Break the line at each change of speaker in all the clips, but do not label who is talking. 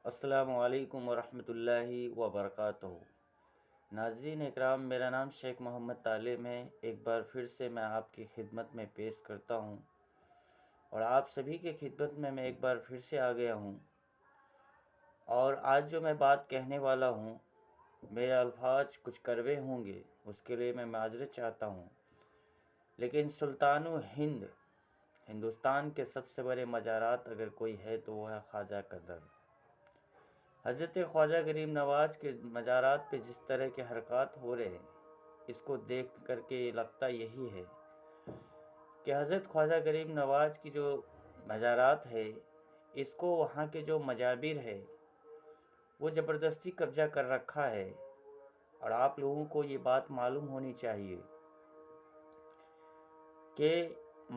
السلام علیکم ورحمۃ اللہ وبرکاتہ۔ ناظرین اکرام، میرا نام شیخ محمد طالب ہے۔ ایک بار پھر سے میں آپ کی خدمت میں پیش کرتا ہوں اور آپ سبھی کی خدمت میں ایک بار پھر سے آ گیا ہوں۔ اور آج جو میں بات کہنے والا ہوں، میرے الفاظ کچھ کڑوے ہوں گے، اس کے لیے میں معذرت چاہتا ہوں، لیکن سلطان ہند ہندوستان کے سب سے بڑے مزارات اگر کوئی ہے تو وہ ہے خواجہ کا در۔ حضرت خواجہ غریب نواز کے مزارات پہ جس طرح کے حرکات ہو رہے ہیں، اس کو دیکھ کر کے لگتا یہی ہے کہ حضرت خواجہ غریب نواز کی جو مزارات ہے، اس کو وہاں کے جو مجابر ہے وہ زبردستی قبضہ کر رکھا ہے۔ اور آپ لوگوں کو یہ بات معلوم ہونی چاہیے کہ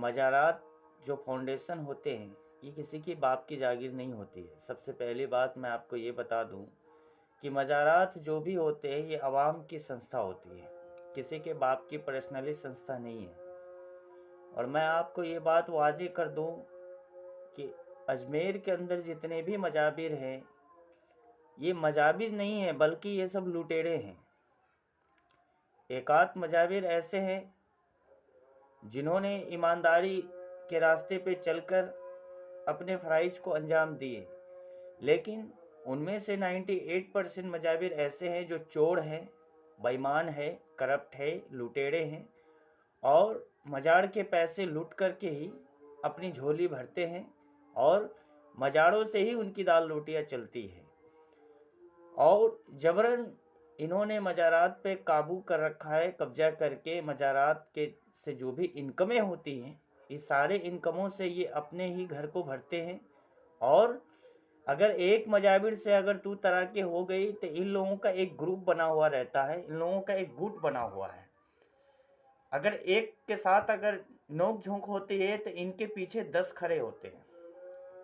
مزارات جو فاؤنڈیشن ہوتے ہیں، یہ کسی کی باپ کی جاگیر نہیں ہوتی ہے۔ سب سے پہلی بات میں آپ کو یہ بتا دوں کہ مزارات جو بھی ہوتے ہیں یہ عوام کی سنستھا ہوتی ہے، کسی کے باپ کی پرسنلی سنستھا نہیں ہے۔ اور میں آپ کو یہ بات واضح کر دوں کہ اجمیر کے اندر جتنے بھی مجابر ہیں، یہ مجابر نہیں ہیں بلکہ یہ سب لٹیرے ہیں۔ ایک آدھ مجابر ایسے ہیں جنہوں نے ایمانداری کے راستے پہ چل کر اپنے فرائض کو انجام دیے، لیکن ان میں سے 98% مجابر ایسے ہیں جو چور ہیں، بے ایمان ہے، کرپٹ ہے، لٹیرے ہیں، اور مجاڑ کے پیسے لوٹ کر کے ہی اپنی جھولی بھرتے ہیں، اور مجاڑوں سے ہی ان کی دال روٹیاں چلتی ہے۔ اور جبراً انہوں نے مزارات پہ قابو کر رکھا ہے، قبضہ کر کے مزارات کے سے جو بھی انکمیں ہوتی ہیں، اس سارے انکموں سے یہ اپنے ہی گھر کو بھرتے ہیں۔ اور اگر ایک مجابر سے اگر تو طرح کے ہو گئی تو ان لوگوں کا ایک گروپ بنا ہوا رہتا ہے، ان لوگوں کا ایک گٹ بنا ہوا ہے۔ اگر ایک کے ساتھ اگر نوک جھونک ہوتی ہے تو ان کے پیچھے 10 کھڑے ہوتے ہیں،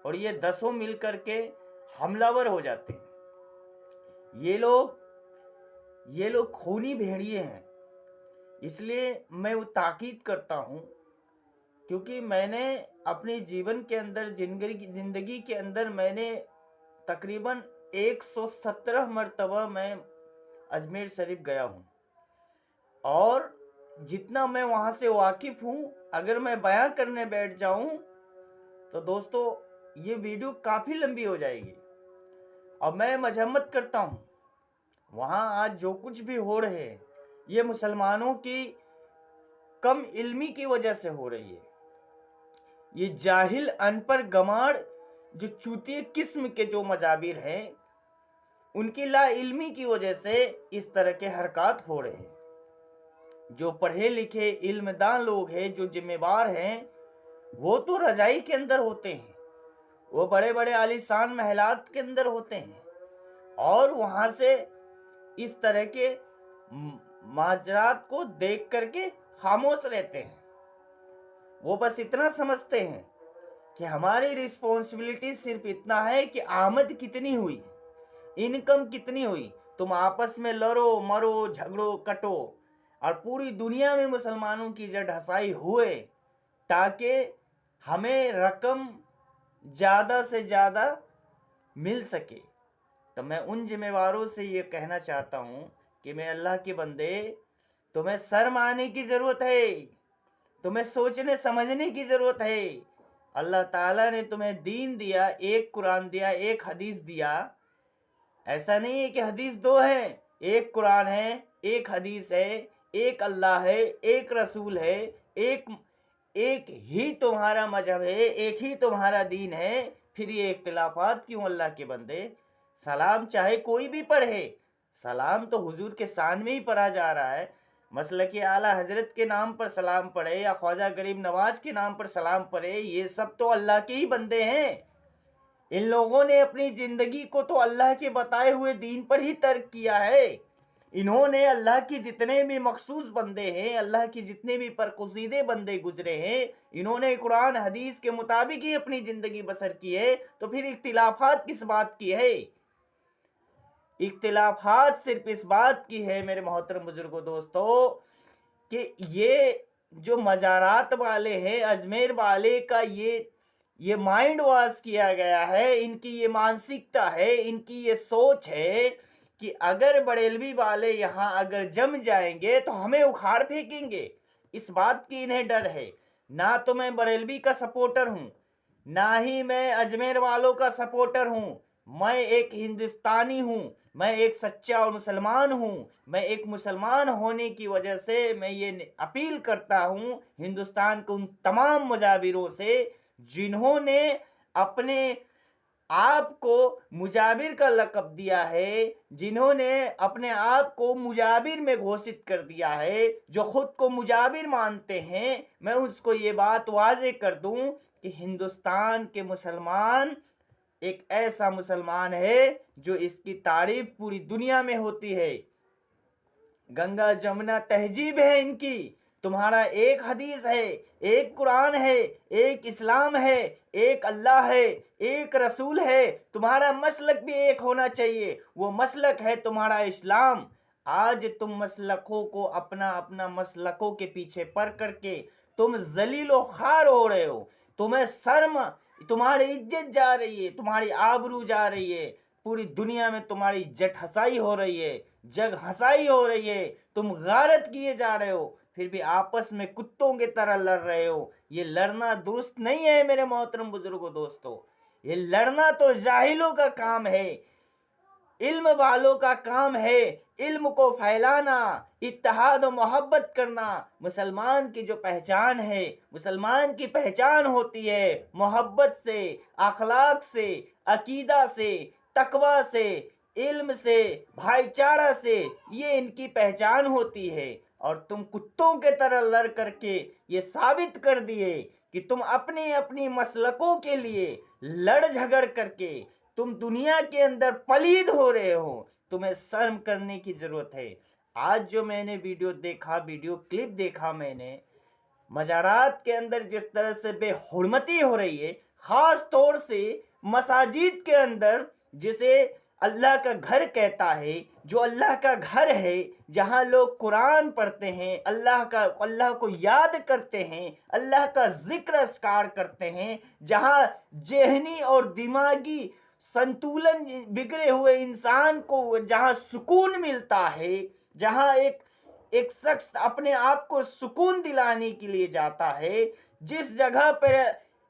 اور یہ 10 مل کر کے حملہ ور ہو جاتے ہیں۔ یہ لوگ خونی بھیڑیے ہیں۔ اس لیے میں وہ تاکید کرتا ہوں، کیونکہ میں نے اپنے جیون کے اندر زندگی کے اندر میں نے تقریباً 117 مرتبہ میں اجمیر شریف گیا ہوں، اور جتنا میں وہاں سے واقف ہوں، اگر میں بیان کرنے بیٹھ جاؤں تو دوستو یہ ویڈیو کافی لمبی ہو جائے گی۔ اور میں مذمت کرتا ہوں، وہاں آج جو کچھ بھی ہو رہے ہیں یہ مسلمانوں کی کم علمی کی وجہ سے ہو رہی ہے۔ یہ جاہل ان پر گماڑ جو چوتیے قسم کے جو مجابر ہیں، ان کی لا علمی کی وجہ سے اس طرح کے حرکات ہو رہے ہیں۔ جو پڑھے لکھے علم دان لوگ ہیں، جو ذمہ دار ہیں، وہ تو رضائی کے اندر ہوتے ہیں، وہ بڑے بڑے عالیشان محلات کے اندر ہوتے ہیں، اور وہاں سے اس طرح کے ماجرات کو دیکھ کر کے خاموش رہتے ہیں۔ وہ بس اتنا سمجھتے ہیں کہ ہماری رسپانسبلٹی صرف اتنا ہے کہ آمد کتنی ہوئی، انکم کتنی ہوئی، تم آپس میں لڑو مرو جھگڑو کٹو، اور پوری دنیا میں مسلمانوں کی جڑ ڈھسائی ہوئے تاکہ ہمیں رقم زیادہ سے زیادہ مل سکے۔ تو میں ان ذمہ داروں سے یہ کہنا چاہتا ہوں کہ میں اللہ کے بندے، تمہیں شرم آنے کی ضرورت ہے، تمہیں سوچنے سمجھنے کی ضرورت ہے۔ اللہ تعالیٰ نے تمہیں دین دیا، ایک قرآن دیا، ایک حدیث دیا۔ ایسا نہیں ہے کہ حدیث 2 ہیں، ایک قرآن ہے، ایک حدیث ہے، ایک اللہ ہے، ایک رسول ہے، ایک ہی تمہارا مذہب ہے، ایک ہی تمہارا دین ہے۔ پھر یہ اختلافات کیوں اللہ کے بندے؟ سلام چاہے کوئی بھی پڑھے، سلام تو حضور کے شان میں ہی پڑھا جا رہا ہے۔ مسلک اعلیٰ حضرت کے نام پر سلام پڑھے یا خواجہ غریب نواز کے نام پر سلام پڑھے، یہ سب تو اللہ کے ہی بندے ہیں۔ ان لوگوں نے اپنی زندگی کو تو اللہ کے بتائے ہوئے دین پر ہی ترک کیا ہے۔ انہوں نے اللہ کی جتنے بھی مخصوص بندے ہیں، اللہ کی جتنے بھی برگزیدہ بندے گزرے ہیں، انہوں نے قرآن حدیث کے مطابق ہی اپنی زندگی بسر کی ہے۔ تو پھر اختلافات کس بات کی ہے؟ اختلافات صرف اس بات کی ہے میرے محترم بزرگوں دوستو کہ یہ جو مزارات والے ہیں، اجمیر والے کا یہ یہ مائنڈ واش کیا گیا ہے، ان کی یہ مانسکتا ہے، ان کی یہ سوچ ہے کہ اگر بریلوی والے یہاں اگر جم جائیں گے تو ہمیں اکھاڑ پھینکیں گے۔ اس بات کی انہیں ڈر ہے۔ نہ تو میں بریلوی کا سپورٹر ہوں، نہ ہی میں اجمیر والوں کا سپورٹر ہوں، میں ایک ہندوستانی ہوں، میں ایک سچا اور مسلمان ہوں۔ میں ایک مسلمان ہونے کی وجہ سے میں یہ اپیل کرتا ہوں ہندوستان کے ان تمام مجابروں سے جنہوں نے اپنے آپ کو مجابر کا لقب دیا ہے، جنہوں نے اپنے آپ کو مجابر میں گھوشت کر دیا ہے، جو خود کو مجابر مانتے ہیں، میں اس کو یہ بات واضح کر دوں کہ ہندوستان کے مسلمان ایک ایسا مسلمان ہے جو اس کی تعریف پوری دنیا میں ہوتی ہے۔ گنگا جمنا تہذیب ہے ان کی۔ تمہارا ایک حدیث ہے، ایک قرآن ہے، ایک اسلام ہے، ایک اللہ ہے، ایک رسول ہے۔ تمہارا مسلک بھی ایک ہونا چاہیے، وہ مسلک ہے تمہارا اسلام۔ آج تم مسلکوں کو اپنا مسلکوں کے پیچھے پڑ کر کے تم ذلیل و خوار ہو رہے ہو۔ تمہیں شرم، تمہاری عزت جا رہی ہے، تمہاری آبرو جا رہی ہے، پوری دنیا میں تمہاری جٹ ہسائی ہو رہی ہے، جگ ہسائی ہو رہی ہے، تم غارت کیے جا رہے ہو، پھر بھی آپس میں کتوں کی طرح لڑ رہے ہو۔ یہ لڑنا درست نہیں ہے میرے محترم بزرگوں دوستو۔ یہ لڑنا تو جاہلوں کا کام ہے، علم والوں کا کام ہے۔ علم کو پھیلانا، اتحاد و محبت کرنا مسلمان کی جو پہچان ہے۔ مسلمان کی پہچان ہوتی ہے محبت سے، اخلاق سے، عقیدہ سے، تقوی سے، علم سے، بھائی چارہ سے، یہ ان کی پہچان ہوتی ہے۔ اور تم کتوں کے طرح لڑ کر کے یہ ثابت کر دیے کہ تم اپنی مسلکوں کے لیے لڑ جھگڑ کر کے تم دنیا کے اندر پلید ہو رہے ہو۔ تمہیں شرم کرنے کی ضرورت ہے۔ آج جو میں نے ویڈیو کلپ دیکھا میں نے، مزارات کے اندر جس طرح سے بے حرمتی ہو رہی ہے، خاص طور سے مساجد کے اندر جسے اللہ کا گھر کہتا ہے، جو اللہ کا گھر ہے، جہاں لوگ قرآن پڑھتے ہیں، اللہ کو یاد کرتے ہیں، اللہ کا ذکر اذکار کرتے ہیں، جہاں ذہنی اور دماغی سنتولن بگڑے ہوئے انسان کو جہاں سکون ملتا ہے، جہاں ایک شخص اپنے آپ کو سکون دلانے کے لیے جاتا ہے، جس جگہ پر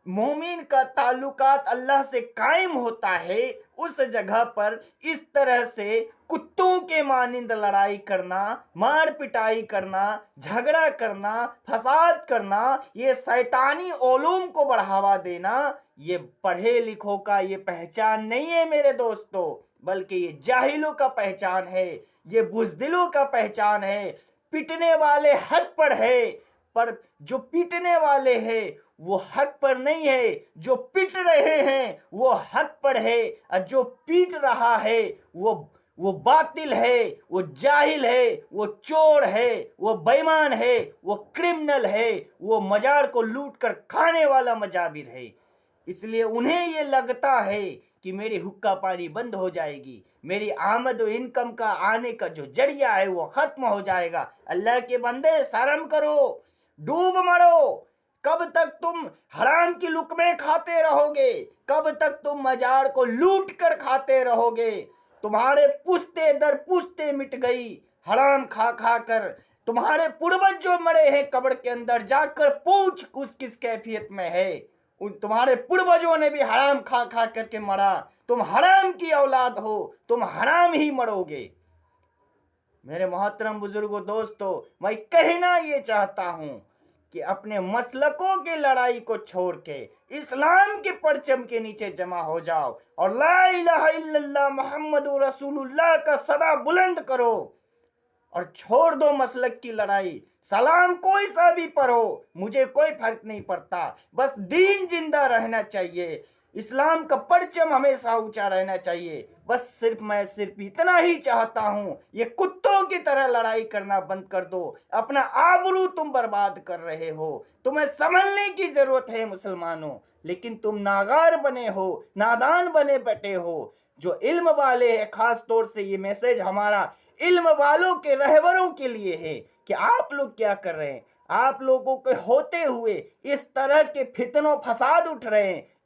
مومن کا تعلقات اللہ سے قائم ہوتا ہے، اس جگہ پر اس طرح سے کتوں کے مانند لڑائی کرنا، مار پٹائی کرنا، جھگڑا کرنا، فساد کرنا، یہ شیطانی علوم کو بڑھاوا دینا، یہ پڑھے لکھوں کا یہ پہچان نہیں ہے میرے دوستو، بلکہ یہ جاہلوں کا پہچان ہے، یہ بزدلوں کا پہچان ہے۔ پیٹنے والے حق پر ہے، پر جو پیٹنے والے ہیں وہ حق پر نہیں ہے، جو پیٹ رہے ہیں وہ حق پر ہے، اور جو پیٹ رہا ہے وہ باطل ہے، وہ جاہل ہے، وہ چور ہے، وہ بے ایمان ہے، وہ کرمنل ہے، وہ مزار کو لوٹ کر کھانے والا مجابر ہے۔ اس لیے انہیں یہ لگتا ہے کہ میری حقہ پانی بند ہو جائے گی، میری آمد و انکم کا آنے کا جو ذریعہ ہے وہ ختم ہو جائے گا۔ اللہ کے بندے شرم کرو، ڈوب مرو۔ کب تک تم حرام کی لقمے کھاتے رہو گے؟ کب تک تم مزار کو لوٹ کر کھاتے رہو گے؟ تمہارے پشتے در پشتے مٹ گئی حرام کھا کھا کر۔ تمہارے پروج جو مرے ہیں قبر کے اندر جا کر پوچھ کس کیفیت میں ہے۔ تمہارے پروجوں نے بھی حرام کھا کھا کر کے مرا۔ تم حرام کی اولاد ہو، تم حرام ہی مرو گے۔ میرے محترم بزرگوں دوستو، میں کہنا یہ چاہتا ہوں کہ اپنے مسلکوں کی لڑائی کو چھوڑ کے اسلام کے پرچم کے نیچے جمع ہو جاؤ اور لا الہ الا اللہ محمد رسول اللہ کا صدا بلند کرو، اور چھوڑ دو مسلک کی لڑائی۔ سلام کوئی سا بھی پڑھو، مجھے کوئی فرق نہیں پڑتا، بس دین زندہ رہنا چاہیے، اسلام کا پرچم ہمیشہ اونچا رہنا چاہیے۔ بس میں صرف اتنا ہی چاہتا ہوں، یہ کتوں کی طرح لڑائی کرنا بند کر دو۔ اپنا آبرو تم برباد کر رہے ہو، تمہیں سنبھلنے کی ضرورت ہے مسلمانوں، لیکن تم ناغار بنے ہو، نادان بنے بیٹھے ہو۔ جو علم والے ہیں، خاص طور سے یہ میسج ہمارا علم والوں کے رہبروں کے لیے ہے کہ آپ لوگ کیا کر رہے ہیں؟ آپ لوگوں کے ہوتے ہوئے اس طرح کے فتن و فساد اٹھ رہے ہیں،